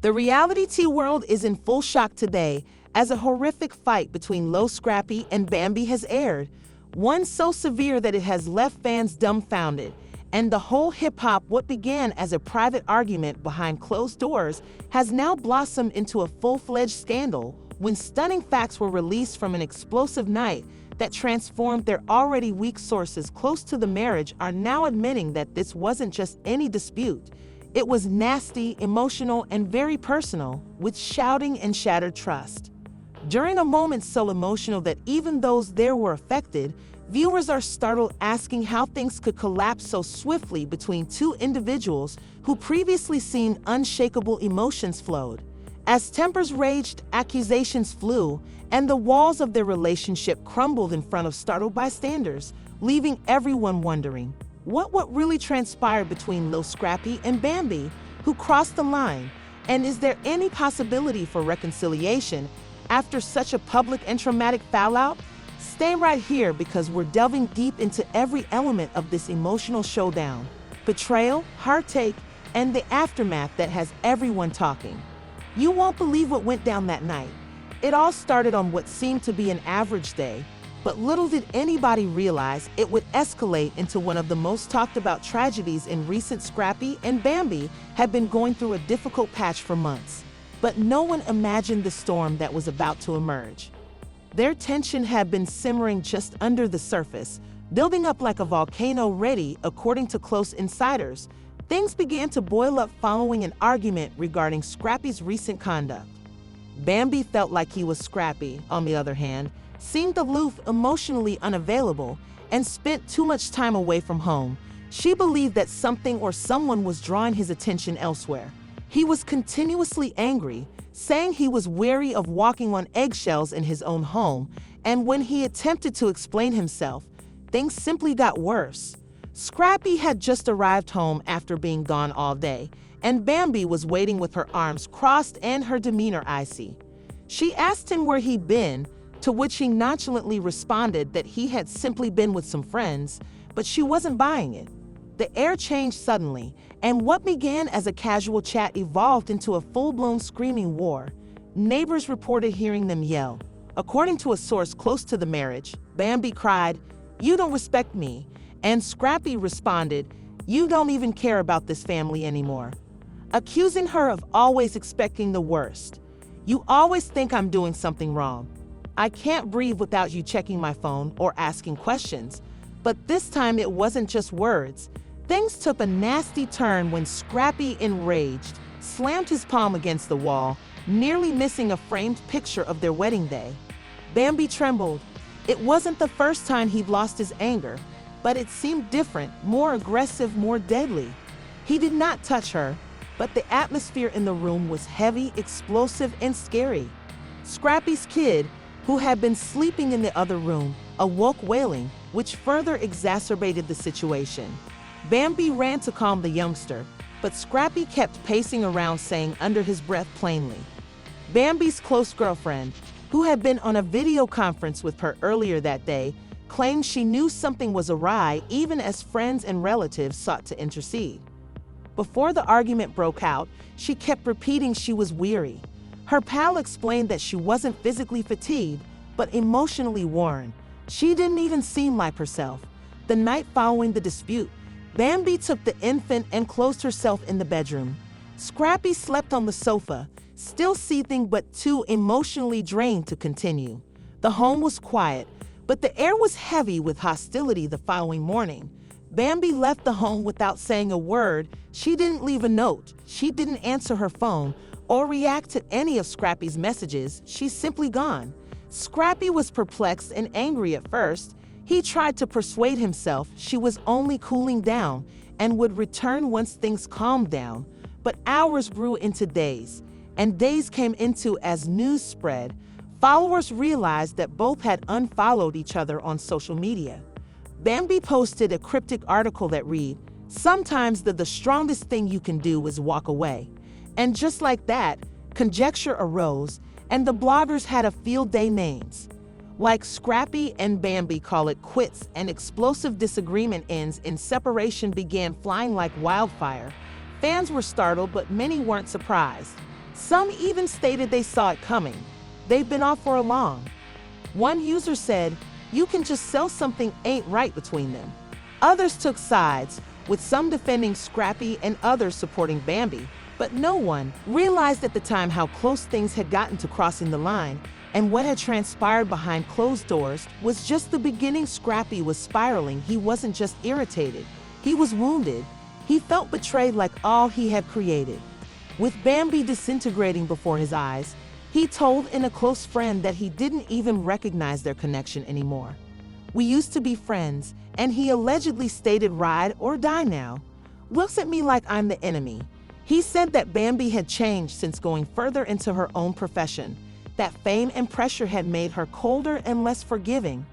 The reality TV world is in full shock today as a horrific fight between Lil Scrappy and Bambi has aired, one so severe that it has left fans dumbfounded. And the whole hip-hop, what began as a private argument behind closed doors, has now blossomed into a full-fledged scandal when stunning facts were released from an explosive night that transformed their already weak sources close to the marriage are now admitting that this wasn't just any dispute. It was nasty, emotional, and very personal, with shouting and shattered trust. During a moment so emotional that even those there were affected, viewers are startled, asking how things could collapse so swiftly between two individuals who previously seemed unshakable. Emotions flowed. As tempers raged, accusations flew, and the walls of their relationship crumbled in front of startled bystanders, leaving everyone wondering what really transpired between Lil Scrappy and Bambi, who crossed the line, and is there any possibility for reconciliation after such a public and traumatic fallout? Stay right here because we're delving deep into every element of this emotional showdown, betrayal, heartache, and the aftermath that has everyone talking. You won't believe what went down that night. It all started on what seemed to be an average day, but little did anybody realize it would escalate into one of the most talked about tragedies in recent. Scrappy and Bambi had been going through a difficult patch for months, but no one imagined the storm that was about to emerge. Their tension had been simmering just under the surface, building up like a volcano ready, according to close insiders. Things began to boil up following an argument regarding Scrappy's recent conduct. Bambi felt like he was Scrappy, on the other hand, seemed aloof, emotionally unavailable, and spent too much time away from home. She believed that something or someone was drawing his attention elsewhere. He was continuously angry, saying he was weary of walking on eggshells in his own home, and when he attempted to explain himself, things simply got worse. Scrappy had just arrived home after being gone all day, and Bambi was waiting with her arms crossed and her demeanor icy. She asked him where he'd been, to which he nonchalantly responded that he had simply been with some friends, but she wasn't buying it. The air changed suddenly, and what began as a casual chat evolved into a full-blown screaming war. Neighbors reported hearing them yell. According to a source close to the marriage, Bambi cried, "You don't respect me," and Scrappy responded, "You don't even care about this family anymore," accusing her of always expecting the worst. "You always think I'm doing something wrong. I can't breathe without you checking my phone or asking questions." But this time it wasn't just words. Things took a nasty turn when Scrappy, enraged, slammed his palm against the wall, nearly missing a framed picture of their wedding day. Bambi trembled. It wasn't the first time he'd lost his anger, but it seemed different, more aggressive, more deadly. He did not touch her, but the atmosphere in the room was heavy, explosive, and scary. Scrappy's kid, who had been sleeping in the other room, awoke wailing, which further exacerbated the situation. Bambi ran to calm the youngster, but Scrappy kept pacing around, saying under his breath plainly. Bambi's close girlfriend, who had been on a video conference with her earlier that day, claimed she knew something was awry even as friends and relatives sought to intercede. Before the argument broke out, she kept repeating she was weary. Her pal explained that she wasn't physically fatigued, but emotionally worn. She didn't even seem like herself. The night following the dispute, Bambi took the infant and closed herself in the bedroom. Scrappy slept on the sofa, still seething but too emotionally drained to continue. The home was quiet, but the air was heavy with hostility. The following morning, Bambi left the home without saying a word. She didn't leave a note, she didn't answer her phone, or react to any of Scrappy's messages. She's simply gone. Scrappy was perplexed and angry at first. He tried to persuade himself she was only cooling down and would return once things calmed down. But hours grew into days, and days came into as news spread. Followers realized that both had unfollowed each other on social media. Bambi posted a cryptic article that read, "Sometimes the strongest thing you can do is walk away." And just like that, conjecture arose, and the bloggers had a field day names. Like Scrappy and Bambi call it quits, and explosive disagreement ends in separation began flying like wildfire. Fans were startled, but many weren't surprised. Some even stated they saw it coming. They've been off for a long. One user said, "You can just sell something ain't right between them." Others took sides, with some defending Scrappy and others supporting Bambi, but no one realized at the time how close things had gotten to crossing the line, and what had transpired behind closed doors was just the beginning. Scrappy was spiraling. He wasn't just irritated, he was wounded. He felt betrayed, like all he had created. With Bambi disintegrating before his eyes, he told a close friend that he didn't even recognize their connection anymore. "We used to be friends," and he allegedly stated, "ride or die now. Looks at me like I'm the enemy." He said that Bambi had changed since going further into her own profession, that fame and pressure had made her colder and less forgiving.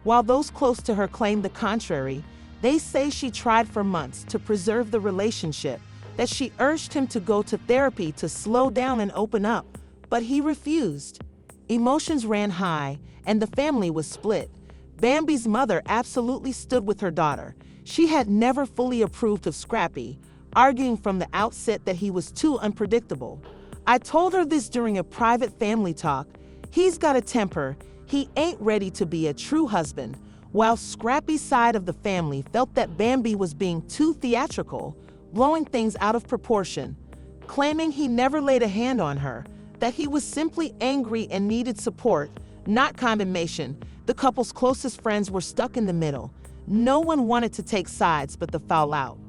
While those close to her claimed the contrary, they say she tried for months to preserve the relationship, that she urged him to go to therapy to slow down and open up, but he refused. Emotions ran high, and the family was split. Bambi's mother absolutely stood with her daughter. She had never fully approved of Scrappy, arguing from the outset that he was too unpredictable. "I told her this during a private family talk. He's got a temper. He ain't ready to be a true husband." While Scrappy's side of the family felt that Bambi was being too theatrical, blowing things out of proportion, claiming he never laid a hand on her, that he was simply angry and needed support, not condemnation. The couple's closest friends were stuck in the middle. No one wanted to take sides but the fallout.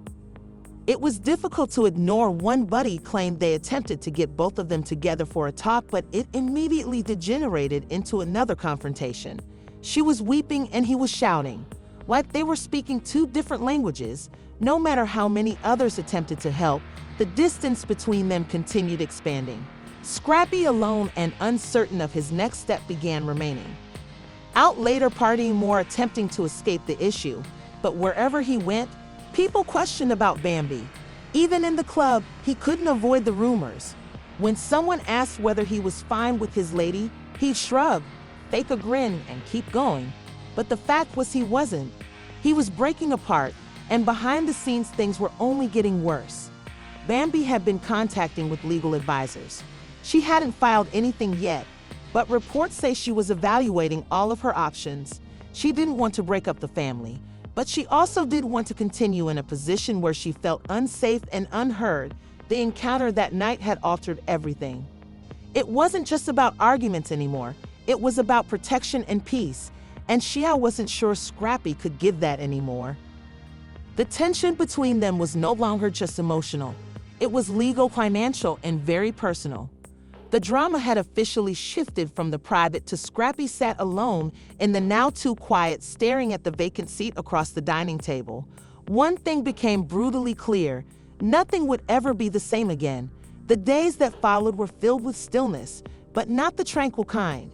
It was difficult to ignore. One buddy claimed they attempted to get both of them together for a talk, but it immediately degenerated into another confrontation. She was weeping and he was shouting, like they were speaking two different languages. No matter how many others attempted to help, the distance between them continued expanding. Scrappy, alone and uncertain of his next step, began remaining out later, partying more, attempting to escape the issue. But wherever he went, people questioned about Bambi. Even in the club, he couldn't avoid the rumors. When someone asked whether he was fine with his lady, he'd shrug, fake a grin, and keep going. But the fact was he wasn't. He was breaking apart, and behind the scenes things were only getting worse. Bambi had been contacting with legal advisors. She hadn't filed anything yet, but reports say she was evaluating all of her options. She didn't want to break up the family, but she also did want to continue in a position where she felt unsafe and unheard. The encounter that night had altered everything. It wasn't just about arguments anymore. It was about protection and peace, and Shia wasn't sure Scrappy could give that anymore. The tension between them was no longer just emotional. It was legal, financial, and very personal. The drama had officially shifted from the private to Scrappy sat alone in the now too quiet, staring at the vacant seat across the dining table. One thing became brutally clear: nothing would ever be the same again. The days that followed were filled with stillness, but not the tranquil kind.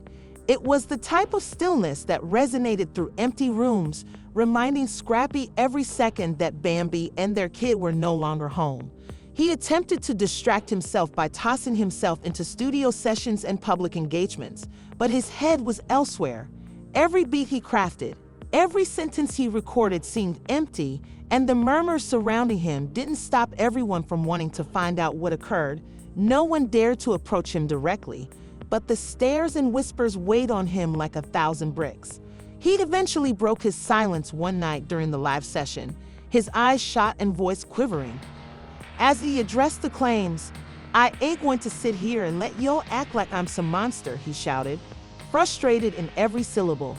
It was the type of stillness that resonated through empty rooms, reminding Scrappy every second that Bambi and their kid were no longer home. He attempted to distract himself by tossing himself into studio sessions and public engagements, but his head was elsewhere. Every beat he crafted, every sentence he recorded seemed empty, and the murmurs surrounding him didn't stop everyone from wanting to find out what occurred. No one dared to approach him directly, but the stares and whispers weighed on him like 1,000 bricks. He eventually broke his silence one night during the live session, his eyes shot and voice quivering. As he addressed the claims, "I ain't going to sit here and let y'all act like I'm some monster," he shouted, frustrated in every syllable.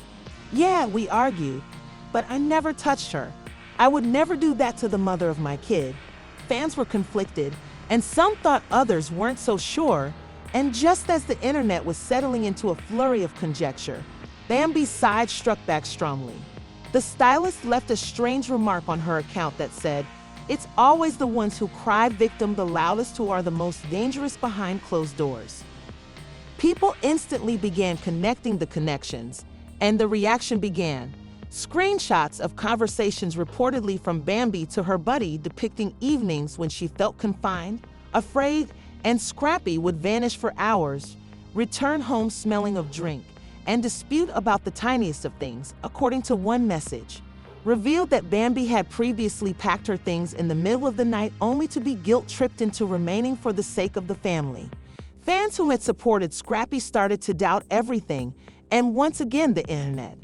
"Yeah, we argued, but I never touched her. I would never do that to the mother of my kid." Fans were conflicted, and some thought others weren't so sure. And just as the internet was settling into a flurry of conjecture, Bambi's side struck back strongly. The stylist left a strange remark on her account that said, "It's always the ones who cry victim the loudest who are the most dangerous behind closed doors." People instantly began connecting the connections, and the reaction began. Screenshots of conversations reportedly from Bambi to her buddy depicting evenings when she felt confined, afraid, and Scrappy would vanish for hours, return home smelling of drink, and dispute about the tiniest of things. According to one message, revealed that Bambi had previously packed her things in the middle of the night only to be guilt-tripped into remaining for the sake of the family. Fans who had supported Scrappy started to doubt everything, and once again the internet.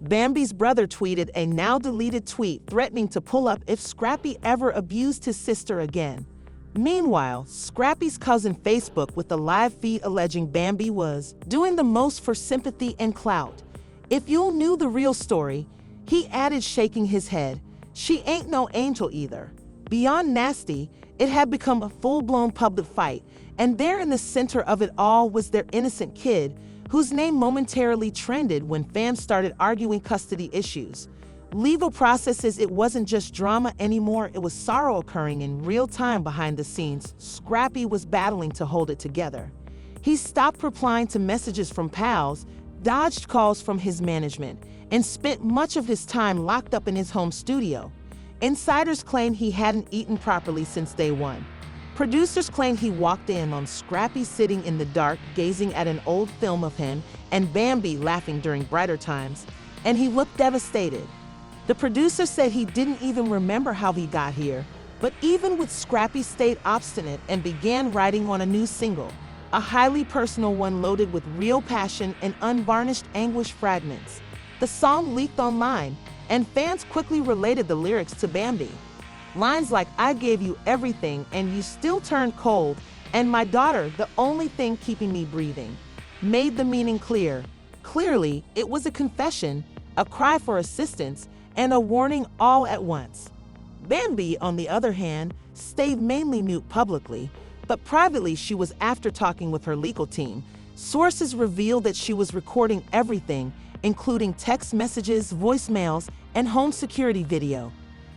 Bambi's brother tweeted a now-deleted tweet threatening to pull up if Scrappy ever abused his sister again. Meanwhile, Scrappy's cousin Facebook with a live feed alleging Bambi was doing the most for sympathy and clout. If you knew the real story, he added, shaking his head, she ain't no angel either. Beyond nasty, it had become a full-blown public fight, and there in the center of it all was their innocent kid, whose name momentarily trended when fans started arguing custody issues. Legal processes, it wasn't just drama anymore, it was sorrow occurring in real time behind the scenes. Scrappy was battling to hold it together. He stopped replying to messages from pals, dodged calls from his management, and spent much of his time locked up in his home studio. Insiders claim he hadn't eaten properly since day one. Producers claim he walked in on Scrappy sitting in the dark, gazing at an old film of him and Bambi laughing during brighter times, and he looked devastated. The producer said he didn't even remember how he got here, but even with Scrappy stayed obstinate and began writing on a new single, a highly personal one loaded with real passion and unvarnished anguish fragments. The song leaked online, and fans quickly related the lyrics to Bambi. Lines like, I gave you everything and you still turned cold, and my daughter, the only thing keeping me breathing, made the meaning clear. Clearly, it was a confession, a cry for assistance, and a warning all at once. Bambi, on the other hand, stayed mainly mute publicly, but privately she was after talking with her legal team. Sources revealed that she was recording everything, including text messages, voicemails, and home security video.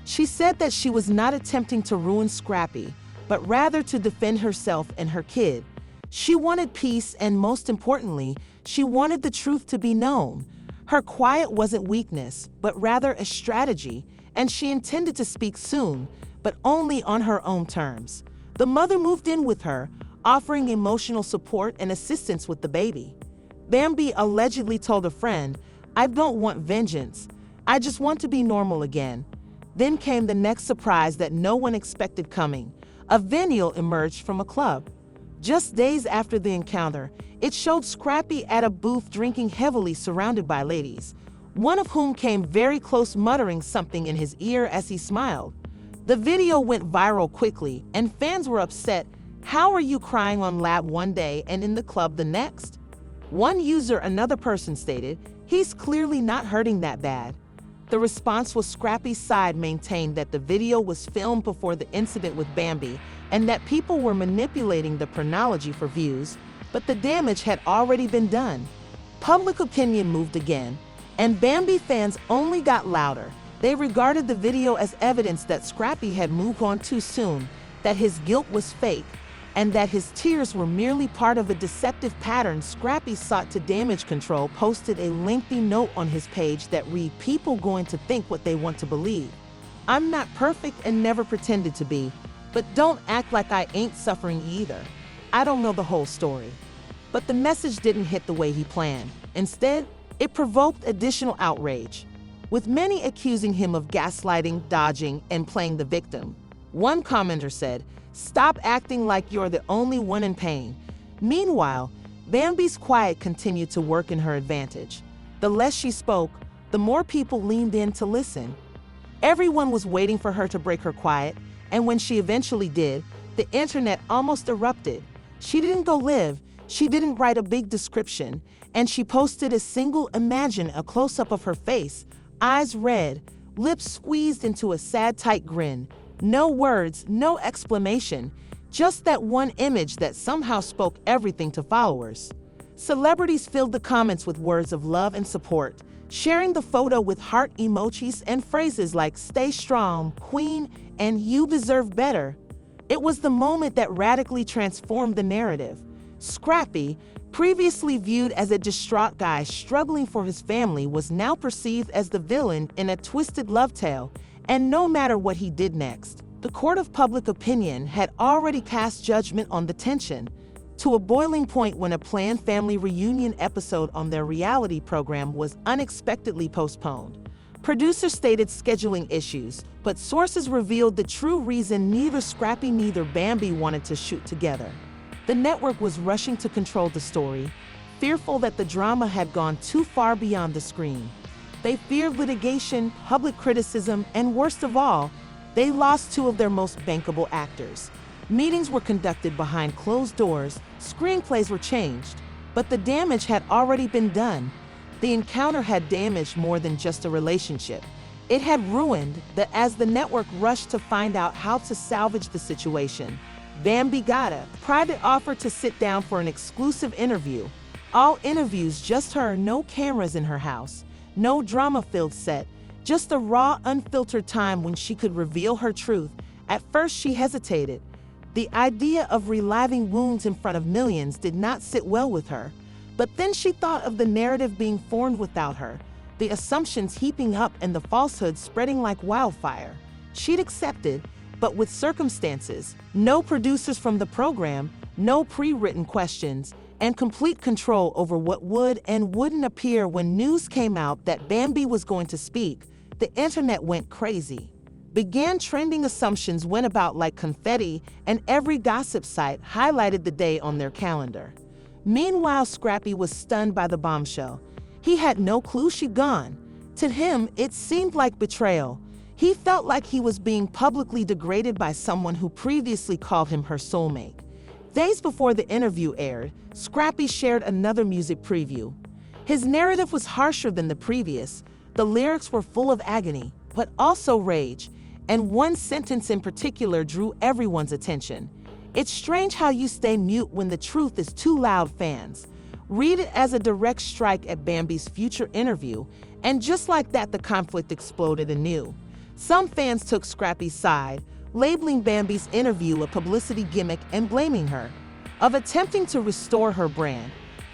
She said that she was not attempting to ruin Scrappy, but rather to defend herself and her kid. She wanted peace, and most importantly, she wanted the truth to be known. Her quiet wasn't weakness, but rather a strategy, and she intended to speak soon, but only on her own terms. The mother moved in with her, offering emotional support and assistance with the baby. Bambi allegedly told a friend, I don't want vengeance, I just want to be normal again. Then came the next surprise that no one expected coming. A video emerged from a club. Just days after the encounter, it showed Scrappy at a booth drinking heavily surrounded by ladies, one of whom came very close muttering something in his ear as he smiled. The video went viral quickly, and fans were upset. How are you crying on lab one day and in the club the next? One user, another person, stated, he's clearly not hurting that bad. The response was Scrappy's side maintained that the video was filmed before the incident with Bambi and that people were manipulating the chronology for views, but the damage had already been done. Public opinion moved again, and Bambi fans only got louder. They regarded the video as evidence that Scrappy had moved on too soon, that his guilt was fake, and that his tears were merely part of a deceptive pattern. Scrappy sought to damage control, posted a lengthy note on his page that read, people going to think what they want to believe. I'm not perfect and never pretended to be, but don't act like I ain't suffering either. I don't know the whole story. But the message didn't hit the way he planned. Instead, it provoked additional outrage, with many accusing him of gaslighting, dodging, and playing the victim. One commenter said, stop acting like you're the only one in pain. Meanwhile, Bambi's quiet continued to work in her advantage. The less she spoke, the more people leaned in to listen. Everyone was waiting for her to break her quiet, and when she eventually did, the internet almost erupted. She didn't go live, she didn't write a big description, and she posted a single imagine, a close-up of her face, eyes red, lips squeezed into a sad, tight grin. No words, no explanation, just that one image that somehow spoke everything to followers. Celebrities filled the comments with words of love and support, sharing the photo with heart emojis and phrases like stay strong, queen, and you deserve better. It was the moment that radically transformed the narrative. Scrappy, previously viewed as a distraught guy struggling for his family, was now perceived as the villain in a twisted love tale. And no matter what he did next, the court of public opinion had already cast judgment on the tension, to a boiling point when a planned family reunion episode on their reality program was unexpectedly postponed. Producers stated scheduling issues, but sources revealed the true reason: neither Scrappy nor Bambi wanted to shoot together. The network was rushing to control the story, fearful that the drama had gone too far beyond the screen. They feared litigation, public criticism, and worst of all, they lost two of their most bankable actors. Meetings were conducted behind closed doors, screenplays were changed, but the damage had already been done. The encounter had damaged more than just a relationship. It had ruined that as the network rushed to find out how to salvage the situation. Bambi got a private offer to sit down for an exclusive interview. All interviews, just her, no cameras in her house, no drama-filled set, just a raw, unfiltered time when she could reveal her truth. At first she hesitated. The idea of reliving wounds in front of millions did not sit well with her. But then she thought of the narrative being formed without her, the assumptions heaping up and the falsehoods spreading like wildfire. She'd accepted, but with circumstances, no producers from the program, no pre-written questions, and complete control over what would and wouldn't appear. When news came out that Bambi was going to speak, the internet went crazy. Began trending assumptions went about like confetti, and every gossip site highlighted the day on their calendar. Meanwhile, Scrappy was stunned by the bombshell. He had no clue she'd gone. To him, it seemed like betrayal. He felt like he was being publicly degraded by someone who previously called him her soulmate. Days before the interview aired, Scrappy shared another music preview. His narrative was harsher than the previous. The lyrics were full of agony, but also rage, and one sentence in particular drew everyone's attention. "It's strange how you stay mute when the truth is too loud," fans read it as a direct strike at Bambi's future interview, and just like that, the conflict exploded anew. Some fans took Scrappy's side, labeling Bambi's interview a publicity gimmick and blaming her of attempting to restore her brand.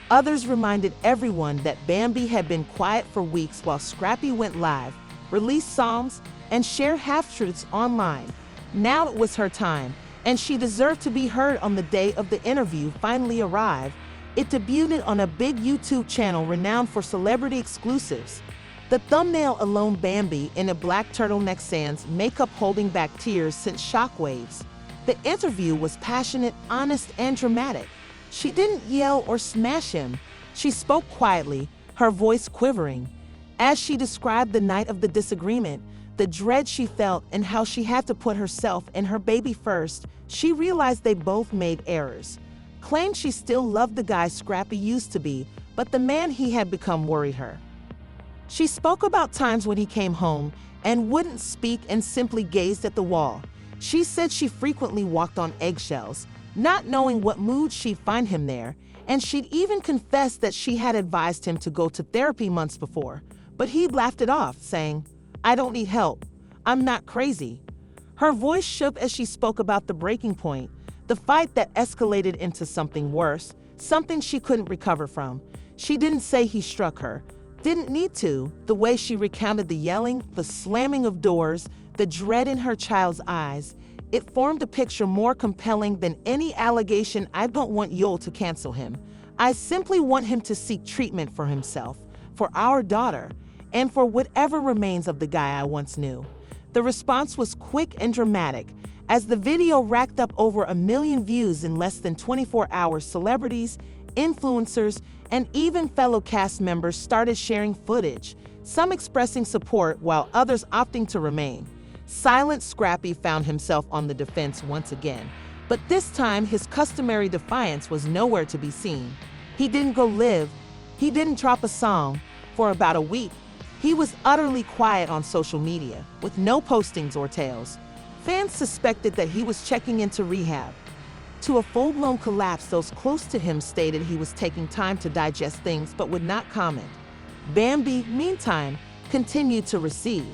Others reminded everyone that Bambi had been quiet for weeks while Scrappy went live, released songs, and shared half-truths online. Now it was her time, and she deserved to be heard. On the day of the interview finally arrived, it debuted on a big YouTube channel renowned for celebrity exclusives. The thumbnail alone, Bambi in a black turtleneck, sans makeup, holding back tears, sent shockwaves. The interview was passionate, honest, and dramatic. She didn't yell or smash him. She spoke quietly, her voice quivering. As she described the night of the disagreement, the dread she felt, and how she had to put herself and her baby first, she realized they both made errors. Claimed she still loved the guy Scrappy used to be, but the man he had become worried her. She spoke about times when he came home and wouldn't speak and simply gazed at the wall. She said she frequently walked on eggshells, not knowing what mood she'd find him there, and she'd even confessed that she had advised him to go to therapy months before, but he'd laughed it off, saying, "I don't need help. I'm not crazy." Her voice shook as she spoke about the breaking point, the fight that escalated into something worse, something she couldn't recover from. She didn't say he struck her. Didn't need to. The way she recounted the yelling, the slamming of doors, the dread in her child's eyes, it formed a picture more compelling than any allegation. "I don't want Yul to cancel him. I simply want him to seek treatment for himself, for our daughter, and for whatever remains of the guy I once knew." The response was quick and dramatic. As the video racked up over 1 million views in less than 24 hours, celebrities, influencers, and even fellow cast members started sharing footage, some expressing support while others opting to remain silent. Scrappy found himself on the defense once again, but this time his customary defiance was nowhere to be seen. He didn't go live, he didn't drop a song. For about a week, he was utterly quiet on social media, with no postings or tales. Fans suspected that he was checking into rehab. To a full-blown collapse, those close to him stated he was taking time to digest things but would not comment. Bambi, meantime, continued to receive.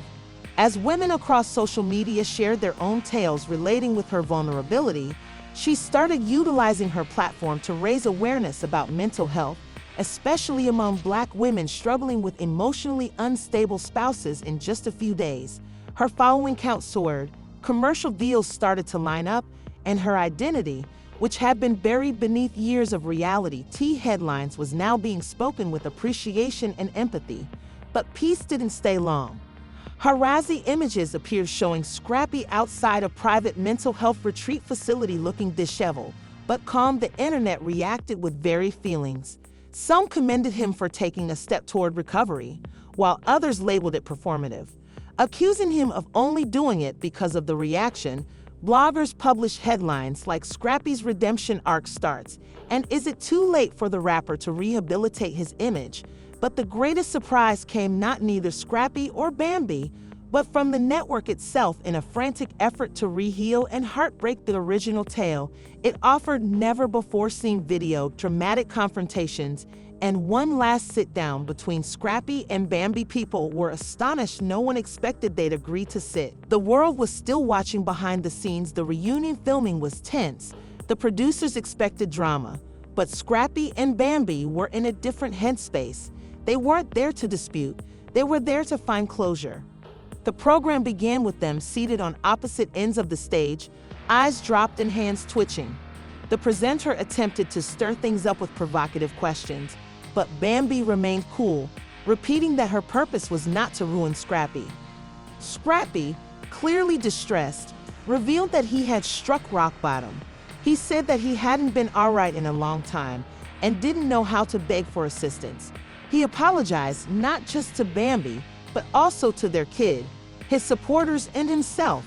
As women across social media shared their own tales relating with her vulnerability, she started utilizing her platform to raise awareness about mental health, especially among Black women struggling with emotionally unstable spouses. In just a few days, her following count soared, commercial deals started to line up, and her identity, which had been buried beneath years of reality headlines, was now being spoken with appreciation and empathy. But peace didn't stay long. Harassing images appeared showing Scrappy outside a private mental health retreat facility looking disheveled, but calm, the internet reacted with varied feelings. Some commended him for taking a step toward recovery, while others labeled it performative. Accusing him of only doing it because of the reaction, bloggers published headlines like "Scrappy's redemption arc starts," and "Is it too late for the rapper to rehabilitate his image?" But the greatest surprise came not neither Scrappy or Bambi, but from the network itself. In a frantic effort to reheal and heartbreak the original tale, it offered never-before-seen video, dramatic confrontations, and one last sit-down between Scrappy and Bambi. People were astonished. No one expected they'd agree to sit. The world was still watching behind the scenes. The reunion filming was tense. The producers expected drama, but Scrappy and Bambi were in a different headspace. They weren't there to dispute. They were there to find closure. The program began with them seated on opposite ends of the stage, eyes dropped and hands twitching. The presenter attempted to stir things up with provocative questions, but Bambi remained cool, repeating that her purpose was not to ruin Scrappy. Scrappy, clearly distressed, revealed that he had struck rock bottom. He said that he hadn't been all right in a long time and didn't know how to beg for assistance. He apologized not just to Bambi, but also to their kid, his supporters, and himself.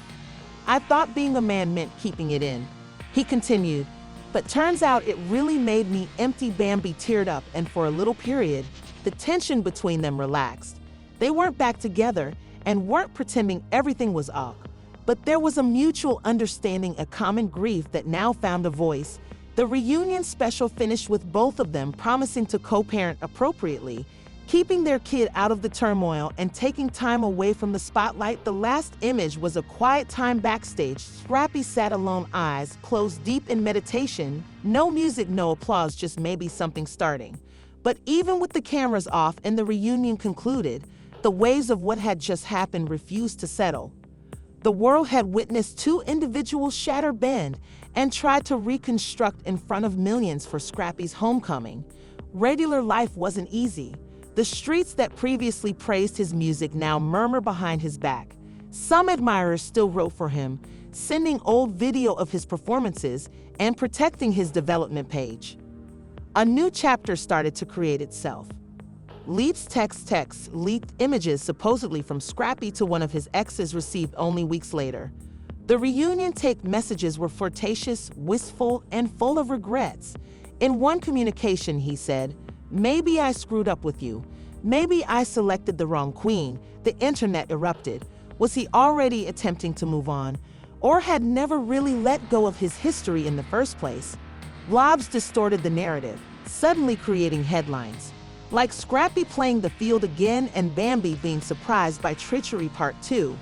"I thought being a man meant keeping it in," he continued, "but turns out it really made me empty." Bambi teared up, and for a little period, the tension between them relaxed. They weren't back together and weren't pretending everything was off, but there was a mutual understanding, a common grief that now found a voice. The reunion special finished with both of them promising to co-parent appropriately, keeping their kid out of the turmoil and taking time away from the spotlight. The last image was a quiet time backstage. Scrappy sat alone, eyes closed, deep in meditation. No music, no applause, just maybe something starting. But even with the cameras off and the reunion concluded, the waves of what had just happened refused to settle. The world had witnessed two individuals shatter, bend, and tried to reconstruct in front of millions for Scrappy's homecoming. Regular life wasn't easy. The streets that previously praised his music now murmur behind his back. Some admirers still wrote for him, sending old video of his performances and protecting his development page. A new chapter started to create itself. Leaked texts, leaked images supposedly from Scrappy to one of his exes received only weeks later. The reunion tape messages were flirtatious, wistful, and full of regrets. In one communication, he said, "Maybe I screwed up with you. Maybe I selected the wrong queen." The internet erupted. Was he already attempting to move on, or had never really let go of his history in the first place? Blogs distorted the narrative, suddenly creating headlines like "Scrappy playing the field again" and "Bambi being surprised by treachery Part 2.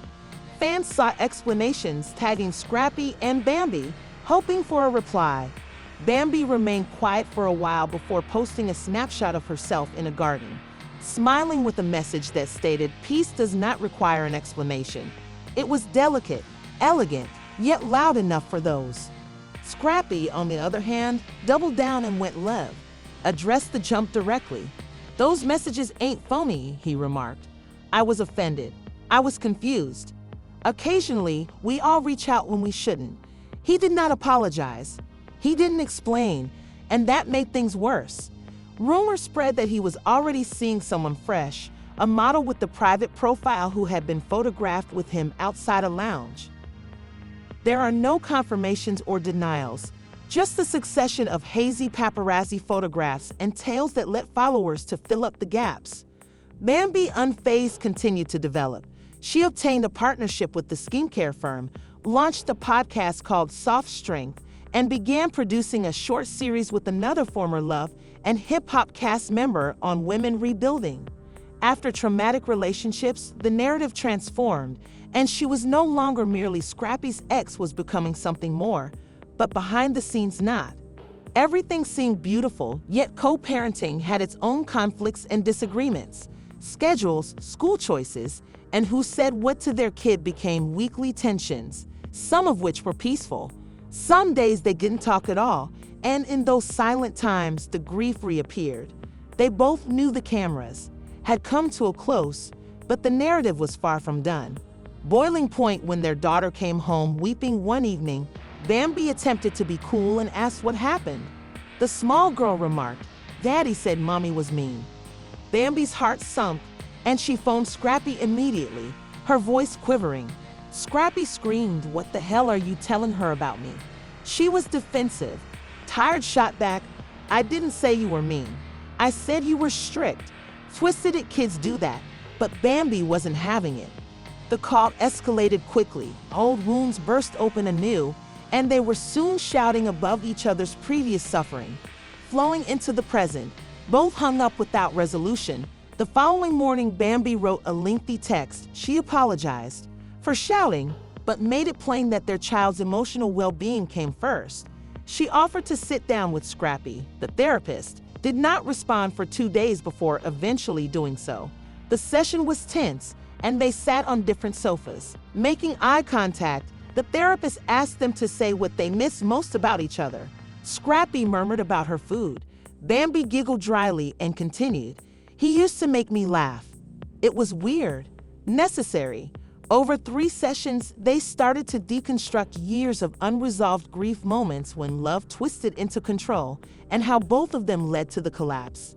Fans sought explanations, tagging Scrappy and Bambi, hoping for a reply. Bambi remained quiet for a while before posting a snapshot of herself in a garden, smiling with a message that stated, "Peace does not require an explanation." It was delicate, elegant, yet loud enough for those. Scrappy, on the other hand, doubled down and went left, addressed the jump directly. "Those messages ain't phony," he remarked. "I was offended. I was confused. Occasionally, we all reach out when we shouldn't." He did not apologize. He didn't explain, and that made things worse. Rumors spread that he was already seeing someone fresh, a model with the private profile who had been photographed with him outside a lounge. There are no confirmations or denials, just a succession of hazy paparazzi photographs and tales that led followers to fill up the gaps. Bambi, unfazed, continued to develop. She obtained a partnership with the skincare firm, launched a podcast called Soft Strength, and began producing a short series with another former Love and Hip Hop cast member on women rebuilding. After traumatic relationships, the narrative transformed, and she was no longer merely Scrappy's ex, was becoming something more, but behind the scenes not. Everything seemed beautiful, yet co-parenting had its own conflicts and disagreements. Schedules, school choices, and who said what to their kid became weekly tensions, some of which were peaceful. Some days they didn't talk at all, and in those silent times, the grief reappeared. They both knew the cameras had come to a close, but the narrative was far from done. Boiling point when their daughter came home weeping one evening, Bambi attempted to be cool and asked what happened. The small girl remarked, "Daddy said Mommy was mean." Bambi's heart sunk, and she phoned Scrappy immediately, her voice quivering. Scrappy screamed, "What the hell are you telling her about me?" She was defensive. Tired shot back, "I didn't say you were mean. I said you were strict. Twisted kids do that." But Bambi wasn't having it. The call escalated quickly. Old wounds burst open anew, and they were soon shouting above each other's previous suffering. Flowing into the present, both hung up without resolution. The following morning, Bambi wrote a lengthy text. She apologized for shouting, but made it plain that their child's emotional well-being came first. She offered to sit down with Scrappy. The therapist did not respond for 2 days before eventually doing so. The session was tense, and they sat on different sofas. Making eye contact, the therapist asked them to say what they missed most about each other. Scrappy murmured about her food. Bambi giggled dryly and continued, "He used to make me laugh. It was weird, necessary." Over 3 sessions, they started to deconstruct years of unresolved grief, moments when love twisted into control, and how both of them led to the collapse.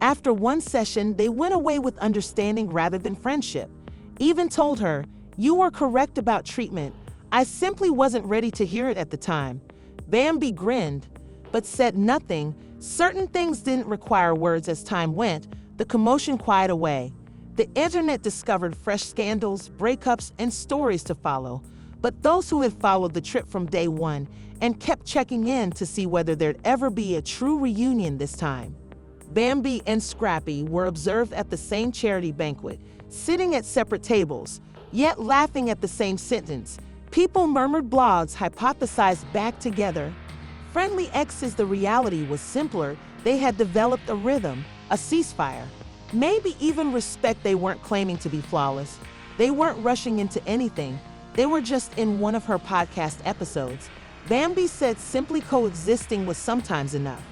After 1 session, they went away with understanding rather than friendship. Even told her, "You were correct about treatment. I simply wasn't ready to hear it at the time." Bambi grinned, but said nothing. Certain things didn't require words. As time went, the commotion quieted away. The internet discovered fresh scandals, breakups, and stories to follow. But those who had followed the trip from day one and kept checking in to see whether there'd ever be a true reunion this time. Bambi and Scrappy were observed at the same charity banquet, sitting at separate tables, yet laughing at the same sentence. People murmured, blogs hypothesized back together. Friendly exes. The reality was simpler. They had developed a rhythm, a ceasefire, maybe even respect. They weren't claiming to be flawless. They weren't rushing into anything. They were just in one of her podcast episodes. Bambi said simply coexisting was sometimes enough.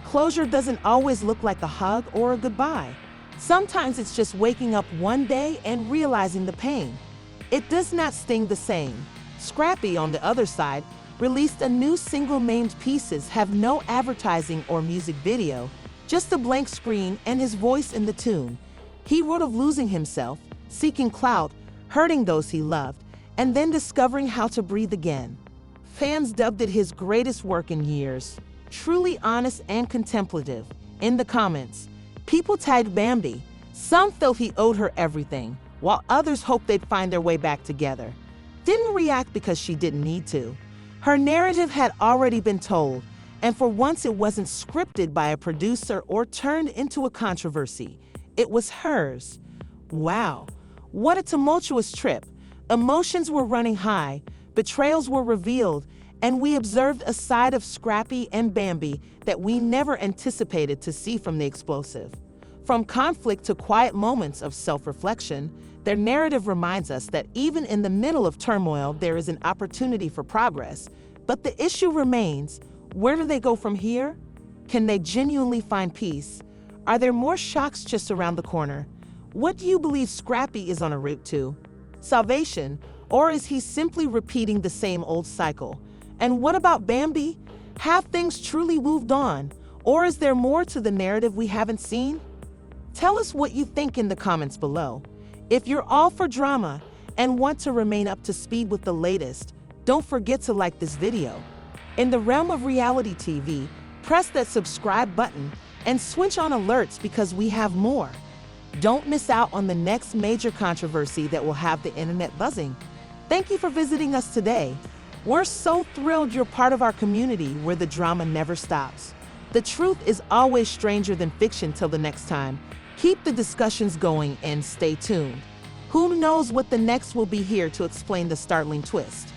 Closure doesn't always look like a hug or a goodbye. Sometimes it's just waking up one day and realizing the pain. It does not sting the same. Scrappy, on the other side, released a new single named Pieces. Have no advertising or music video, just a blank screen and his voice in the tune. He wrote of losing himself, seeking clout, hurting those he loved, and then discovering how to breathe again. Fans dubbed it his greatest work in years. Truly honest and contemplative. In the comments, people tagged Bambi. Some felt he owed her everything, while others hoped they'd find their way back together. Didn't react because she didn't need to. Her narrative had already been told, and for once it wasn't scripted by a producer or turned into a controversy. It was hers. Wow, what a tumultuous trip. Emotions were running high, betrayals were revealed, and we observed a side of Scrappy and Bambi that we never anticipated to see from the explosive. From conflict to quiet moments of self-reflection, their narrative reminds us that even in the middle of turmoil, there is an opportunity for progress. But the issue remains, where do they go from here? Can they genuinely find peace? Are there more shocks just around the corner? What do you believe Scrappy is on a route to? Salvation, or is he simply repeating the same old cycle? And what about Bambi? Have things truly moved on? Or is there more to the narrative we haven't seen? Tell us what you think in the comments below. If you're all for drama and want to remain up to speed with the latest, don't forget to like this video. In the realm of reality TV, press that subscribe button and switch on alerts because we have more. Don't miss out on the next major controversy that will have the internet buzzing. Thank you for visiting us today. We're so thrilled you're part of our community where the drama never stops. The truth is always stranger than fiction. Till the next time, keep the discussions going and stay tuned. Who knows what the next will be here to explain the startling twist.